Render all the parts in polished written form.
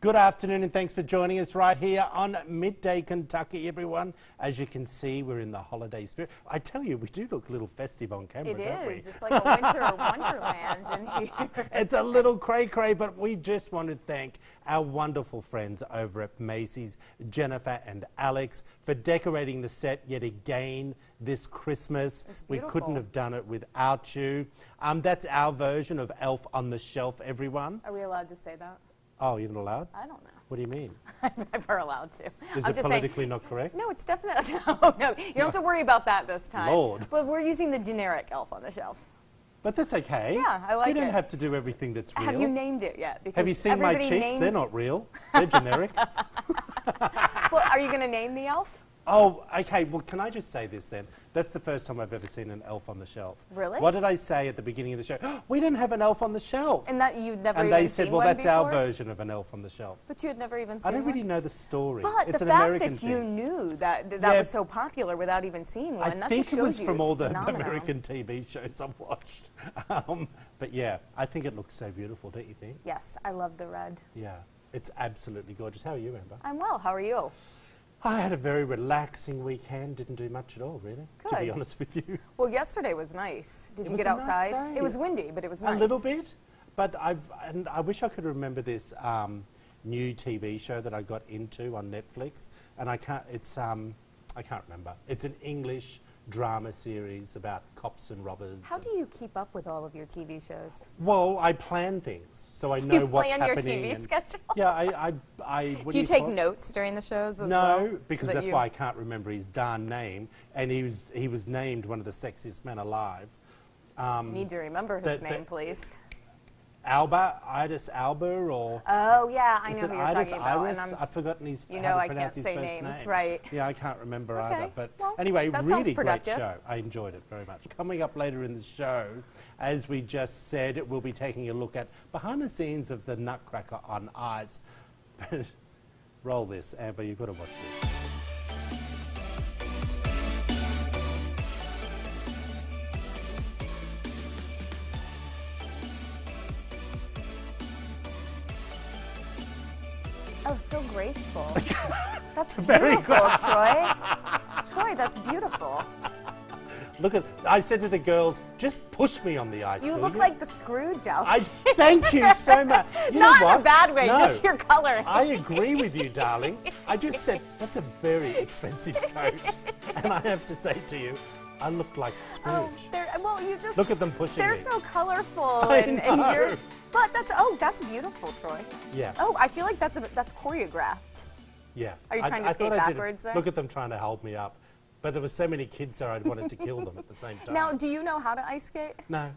Good afternoon and thanks for joining us right here on Midday Kentucky, everyone. As you can see, we're in the holiday spirit. I tell you, we do look a little festive on camera, don't we? It is. It's like a winter wonderland in here. It's a little cray-cray, but we just want to thank our wonderful friends over at Macy's, Jennifer and Alex, for decorating the set yet again this Christmas. It's we beautiful. couldn't have done it without you. That's our version of Elf on the Shelf, everyone. Are we allowed to say that? Oh, you're not allowed? I don't know. What do you mean? I'm never allowed to. Is I'm it just politically saying, not correct? no, it's definitely, no, you don't have to worry about that this time. Lord. But we're using the generic Elf on the Shelf. But that's okay. Yeah, I like You don't it. have to do everything that's real. Have you named it yet? Because Have you seen my everybody cheeks? names- They're not real. They're generic. Well, are you going to name the elf? Oh, okay. Well, can I just say this then? That's the first time I've ever seen an elf on the shelf. Really? What did I say at the beginning of the show? We didn't have an elf on the shelf. And that you'd never And even they said, seen well, one that's our before? version of an elf on the shelf. But you had never even seen I don't one? really know the story. But it's the an fact American that you thing. knew that Yeah. was so popular without even seeing one, I that think just it shows was you from it's all the phenomenal. American TV shows I've watched. But yeah, I think it looks so beautiful, don't you think? Yes, I love the red. Yeah, it's absolutely gorgeous. How are you, Amber? I'm well. How are you? I had a very relaxing weekend. Didn't do much at all, really, to be Good. honest with you. Well, yesterday was nice. Did It you was get a nice outside? day. It was windy, but it was nice. A little bit, but I wish I could remember this new TV show that I got into on Netflix, and I can't. I can't remember. It's an English drama series about cops and robbers. How do you keep up with all of your TV shows? Well, I plan things, so I know You what's plan your happening. TV and- schedule? Yeah, what Do you take call it? notes during the shows as well? No, because So that that's you- why I can't remember his darn name, and he was named one of the sexiest men alive. Need to remember his name, please. Idris Alba, or Oh, yeah, I is know it who you're Idris talking about. Iris? And I've forgotten his. You how know to I pronounce can't his say first names, name. right. Yeah, I can't remember Okay, either. But well, anyway, that sounds really great productive. show. I enjoyed it very much. Coming up later in the show, as we just said, we'll be taking a look at behind the scenes of the Nutcracker on Ice. Roll this, Amber. You've got to watch this. Oh, so graceful. That's Very beautiful, Troy. Troy, that's beautiful. Look at. I said to the girls, just push me on the ice. You will look you? like the Scrooge out I thank you so much. You Not know in a what? bad way, No. just your color. I agree with you, darling. I just said, that's a very expensive coat. And I have to say to you, I look like Scrooge. Well, you just Look at them pushing they're me. so colorful I and know. you're but that's beautiful, Troy. Yeah. Oh, I feel like that's choreographed. Yeah. Are you trying to I skate thought I did it. backwards there? Look at them trying to hold me up. But there were so many kids there, I wanted to kill them at the same time. Now, do you know how to ice skate? No.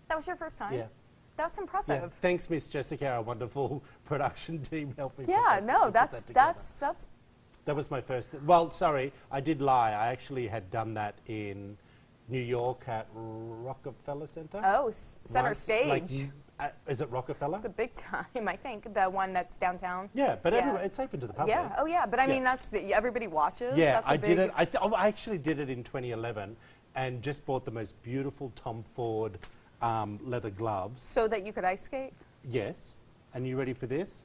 That was your first time? Yeah. That's Yeah. impressive. Thanks, Miss Jessica, our wonderful production team helped me. Yeah, put no, that together. that's That was my first. Well, sorry, I did lie. I actually had done that in New York at Rockefeller Center. oh, center Once, stage. Is it Rockefeller? It's a big time, I think. The one that's downtown. Yeah, but Yeah. everywhere, it's open to the public. Yeah. Oh, yeah. But I mean, Yeah. that's everybody watches. Yeah, That's a I did big- it. I actually did it in 2011 and just bought the most beautiful Tom Ford leather gloves. So that you could ice skate. Yes. And you ready for this?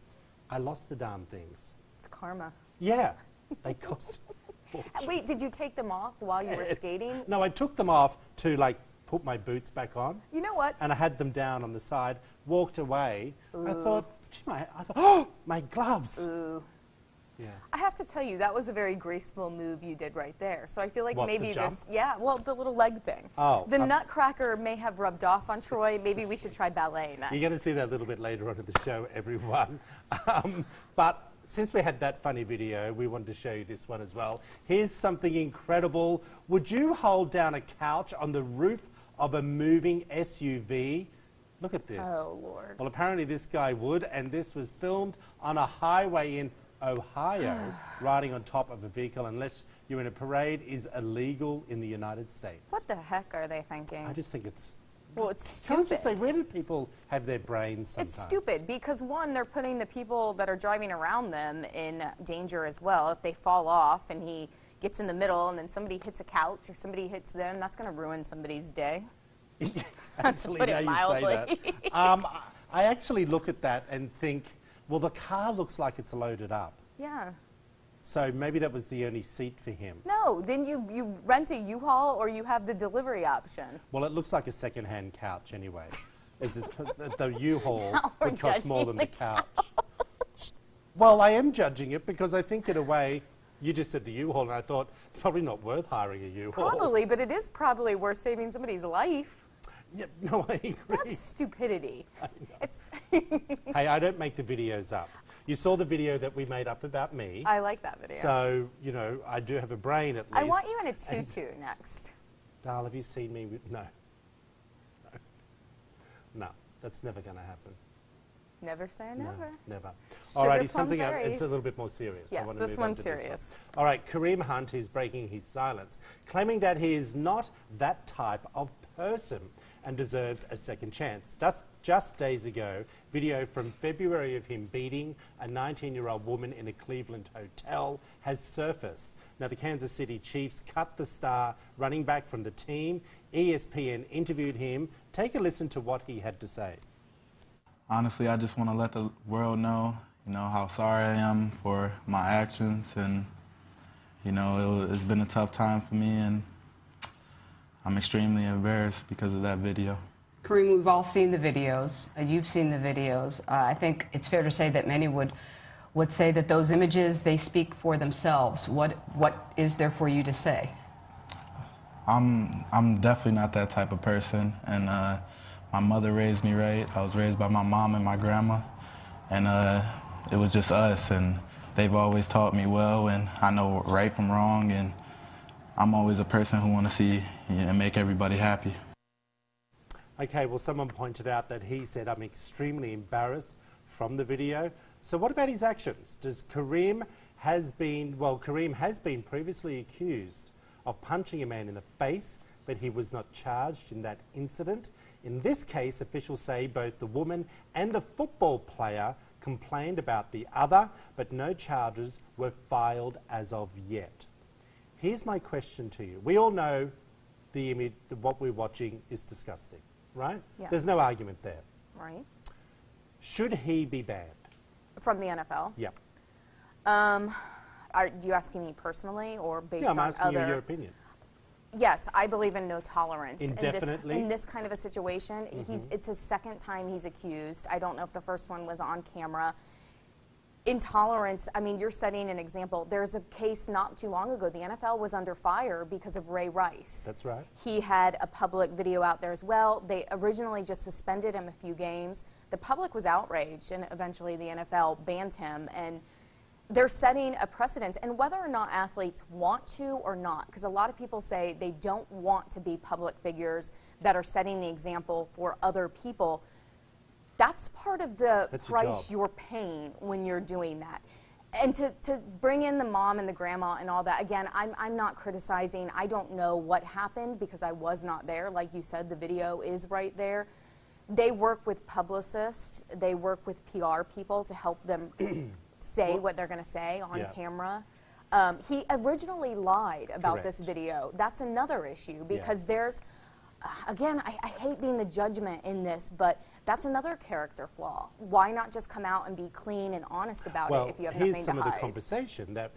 I lost the darn things. It's karma. Yeah, they cost. Wait, did you take them off while you were skating? No, I took them off to like put my boots back on. You know what? And I had them down on the side, walked away. I thought, oh, my gloves. Ooh. Yeah. I have to tell you, that was a very graceful move you did right there. So I feel like What, the maybe jump? this, yeah, well, the little leg thing. Oh, The Nutcracker may have rubbed off on Troy. Maybe we should try ballet next. You're going to see that a little bit later on in the show, everyone. But since we had that funny video, we wanted to show you this one as well. Here's something incredible. Would you hold down a couch on the roof of a moving SUV? Look at this. Oh, Lord. Well, apparently this guy would, and this was filmed on a highway in Ohio. Riding on top of a vehicle, unless you're in a parade, is illegal in the United States. What the heck are they thinking? I just think it's... Well, it's Can I stupid. just say, where do people have their brains sometimes? It's stupid because, one, they're putting the people that are driving around them in danger as well. If they fall off and he gets in the middle and then somebody hits a couch or somebody hits them, that's going to ruin somebody's day. Actually, put now it you say mildly. that. I actually look at that and think, Well, the car looks like it's loaded up. Yeah. So maybe that was the only seat for him. No, then you rent a U-Haul or you have the delivery option. Well, it looks like a second-hand couch anyway. The U-Haul Now we're would cost more than the judging couch. Well, I am judging it because I think in a way, you just said the U-Haul and I thought it's probably not worth hiring a U-Haul. Probably, but it is probably worth saving somebody's life. Yeah, no, I agree. That's stupidity. I know. It's Hey, I don't make the videos up. You saw the video that we made up about me. I like that video. So, you know, I do have a brain at least. I want you in a tutu next. Darl, have you seen me with... No. No. No, that's never going to happen. Never say No, never. never. Sugar Alrighty, plum something else. fairies. It's a little bit more serious. I Yes, want to this move on one's to this serious. one. All right, Kareem Hunt is breaking his silence, claiming that he is not that type of person and deserves a second chance. Just days ago, video from February of him beating a 19-year-old woman in a Cleveland hotel has surfaced. Now, the Kansas City Chiefs cut the star running back from the team. ESPN interviewed him. Take a listen to what he had to say. Honestly, I just want to let the world know, how sorry I am for my actions, and, it's been a tough time for me, and I'm extremely embarrassed because of that video. Kareem, we've all seen the videos. You've seen the videos. I think it's fair to say that many would say that those images, they speak for themselves. What is there for you to say? I'm definitely not that type of person, and my mother raised me right. I was raised by my mom and my grandma, and it was just us, and they've always taught me well, and I know right from wrong, and I'm always a person who wants to see and make everybody happy. Okay, well, someone pointed out that he said, I'm extremely embarrassed from the video. So what about his actions? Kareem has been previously accused of punching a man in the face, but he was not charged in that incident. In this case, officials say both the woman and the football player complained about the other, but no charges were filed as of yet. Here's my question to you. We all know the image, what we're watching is disgusting, right? Yes. There's no argument there. Right. Should he be banned? From the NFL? Yep. Are you asking me personally or based Yeah, I'm on asking other? you your opinion. Yes, I believe in no tolerance. Indefinitely? In this kind of a situation, it's his second time he's accused. I don't know if the first one was on camera. Intolerance, I mean, you're setting an example. There's a case not too long ago. The NFL was under fire because of Ray Rice. That's right. He had a public video out there as well. They originally just suspended him a few games. The public was outraged, and eventually the NFL banned him. And they're setting a precedent, and whether or not athletes want to or not, because a lot of people say they don't want to be public figures that are setting the example for other people. That's part of the price you're paying when you're doing that. And to bring in the mom and the grandma and all that, again, I'm not criticizing. I don't know what happened because I was not there. Like you said, the video is right there. They work with publicists. They work with PR people to help them say what they're going to say on camera. He originally lied about this video. That's another issue because there's, again, I hate being the judgment in this, but that's another character flaw. Why not just come out and be clean and honest about it if you have nothing to hide? Well, here's some of the conversation that,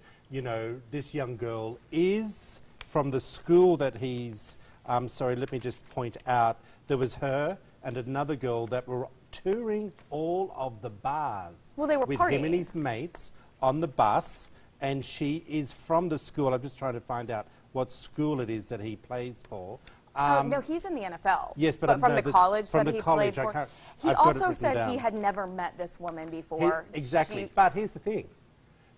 this young girl is from the school that he's, sorry, let me just point out, there was her and another girl that were touring all of the bars well, they were with partying. him and his mates on the bus, and she is from the school. I'm just trying to find out what school it is that he plays for. No, he's in the NFL. Yes, but from no, the college from that the he college, played for. I've He got it also written said down. he had never met this woman before. Exactly. But here's the thing.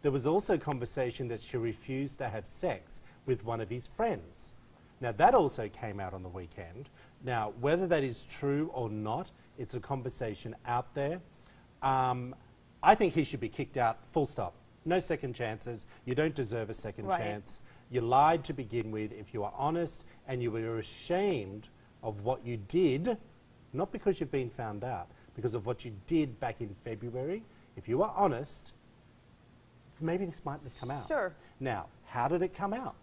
There was also conversation that she refused to have sex with one of his friends. Now, that also came out on the weekend. Now, whether that is true or not, it's a conversation out there. I think he should be kicked out, full stop. No second chances. You don't deserve a second chance. You lied to begin with. If you are honest and you were ashamed of what you did, not because you've been found out, because of what you did back in February, if you are honest, maybe this might have come out. Sure. Now, how did it come out?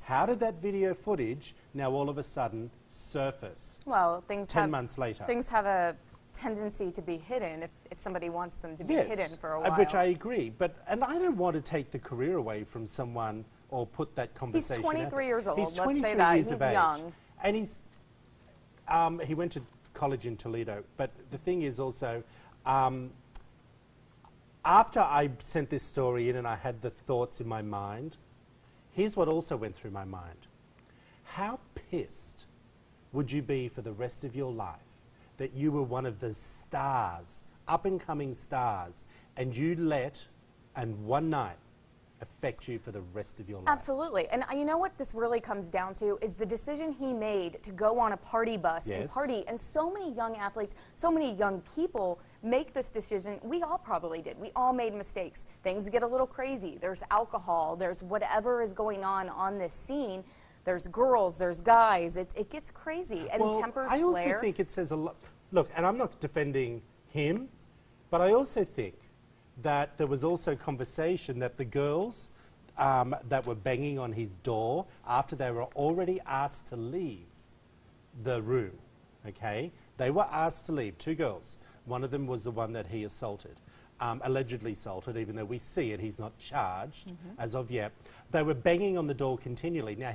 How did that video footage now all of a sudden surface? Well, things 10 months later. Things have a tendency to be hidden if somebody wants them to be hidden for a while. Which I agree. And I don't want to take the career away from someone or put that conversation He's 23 years old. He's 23 Let's say that. years He's of age. young. And he went to college in Toledo. But the thing is also, after I sent this story in and I had the thoughts in my mind, here's what also went through my mind. How pissed would you be for the rest of your life that you were one of the stars, up-and-coming stars, and you and one night affect you for the rest of your life? Absolutely. And you know what this really comes down to is the decision he made to go on a party bus and party. And so many young athletes, so many young people make this decision. We all probably did. We all made mistakes. Things get a little crazy. There's alcohol. There's whatever is going on this scene. There's girls, there's guys. It gets crazy, and tempers flare. I also think it says a lot. Look, and I'm not defending him, but I also think that there was also conversation that the girls that were banging on his door after they were already asked to leave the room, okay? They were asked to leave, 2 girls. One of them was the one that he assaulted. Allegedly assaulted, even though we see it, he's not charged as of yet. They were banging on the door continually. Now,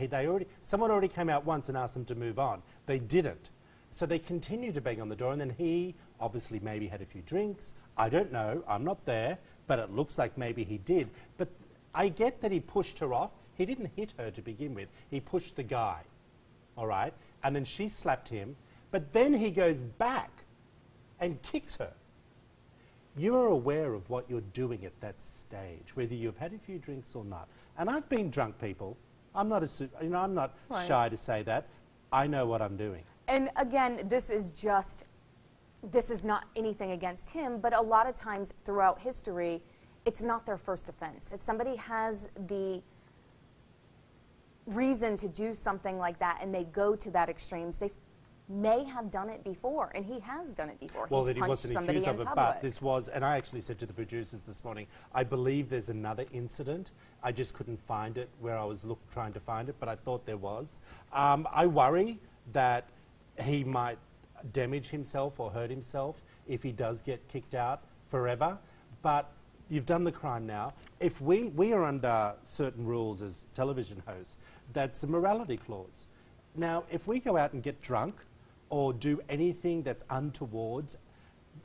someone already came out once and asked them to move on. They didn't. So they continued to bang on the door, and then he obviously maybe had a few drinks. I don't know. I'm not there, but it looks like maybe he did. But I get that he pushed her off. He didn't hit her to begin with. He pushed the guy, all right? And then she slapped him. But then he goes back and kicks her. You are aware of what you're doing at that stage, whether you've had a few drinks or not. And I've been drunk, people. I'm not shy to say that. I know what I'm doing. And again, this is not anything against him, but a lot of times throughout history, it's not their first offense. If somebody has the reason to do something like that and they go to that extremes, they may have done it before, and he has done it before. Well, He's that he punched wasn't somebody accused in of it, public. but this was, and I actually said to the producers this morning, I believe there's another incident. I just couldn't find it where I was trying to find it, but I thought there was. I worry that he might damage himself or hurt himself if he does get kicked out forever, but you've done the crime now. If we are under certain rules as television hosts, that's a morality clause. Now, if we go out and get drunk or do anything that's untoward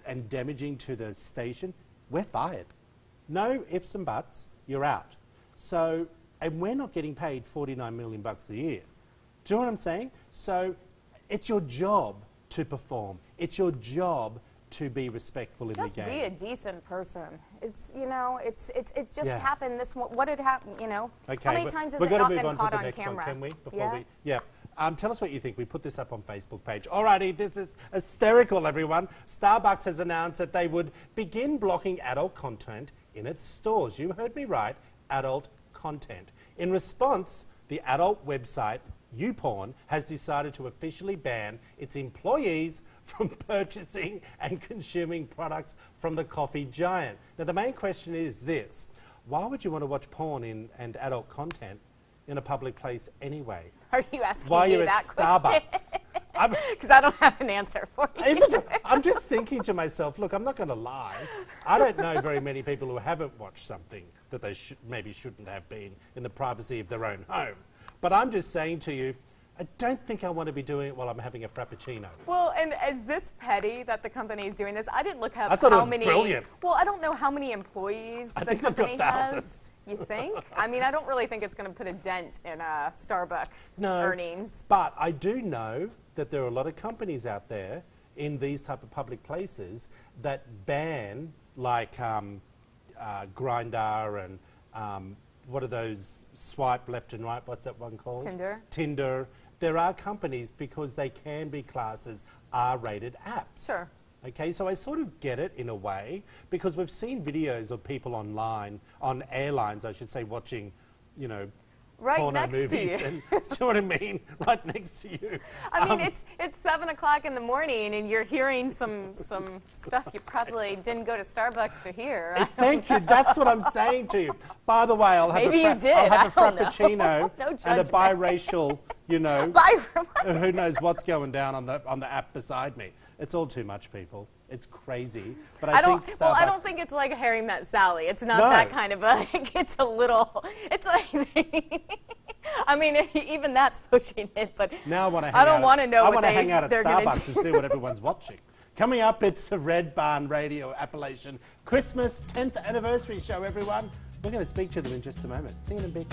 and damaging to the station, we're fired. No ifs and buts, you're out. So, and we're not getting paid $49 million a year. Do you know what I'm saying? So, it's your job to perform. It's your job to be respectful in the game. Just be a decent person. It's, you know, it just happened. What had happened, you know? Okay, how many times has it not been caught on camera? Can we? Tell us what you think. We put this up on Facebook page. Alrighty, this is hysterical, everyone. Starbucks has announced that they would begin blocking adult content in its stores. You heard me right, adult content. In response, the adult website YouPorn has decided to officially ban its employees from purchasing and consuming products from the coffee giant. Now, the main question is this: why would you want to watch porn and adult content in a public place anyway? Are you asking While me you're that at question? Starbucks. Because I don't have an answer for you. I'm just thinking to myself, look, I'm not going to lie. I don't know very many people who haven't watched something that they maybe shouldn't have been in the privacy of their own home. But I'm just saying to you, I don't think I want to be doing it while I'm having a Frappuccino. Well, and is this petty that the company is doing this? I didn't look up I thought how it was many. Brilliant. Well, I don't know how many employees the company has. You think? I mean, I don't really think it's going to put a dent in Starbucks earnings. But I do know that there are a lot of companies out there in these type of public places that ban, like Grindr and what are those swipe left and right? What's that one called? Tinder. Tinder. There are companies because they can be classed as R-rated apps. Sure. Okay, so I sort of get it in a way because we've seen videos of people online, on airlines, I should say, watching, you know, right porno next movies. to you. And, do you know what I mean? Right next to you. I mean, it's 7 o'clock in the morning, and you're hearing some stuff you probably didn't go to Starbucks to hear. Thank you. That's what I'm saying to you. By the way, I'll have Maybe a you did. I'll have a I don't Frappuccino know. No and a judgment. biracial, you know. Bye. Who knows what's going down on the app beside me. It's all too much, people. It's crazy. But I don't. think Well, I don't Starbucks- think it's like Harry Met Sally. It's not No. that kind of a. It's a little. It's like. I mean, even that's pushing it. But Now I want to. I don't want to know I what want to hang out at they're gonna Starbucks do. and see what everyone's watching. Coming up, it's the Red Barn Radio Appalachian Christmas 10th anniversary show, everyone. We're going to speak to them in just a moment. See you in a bit.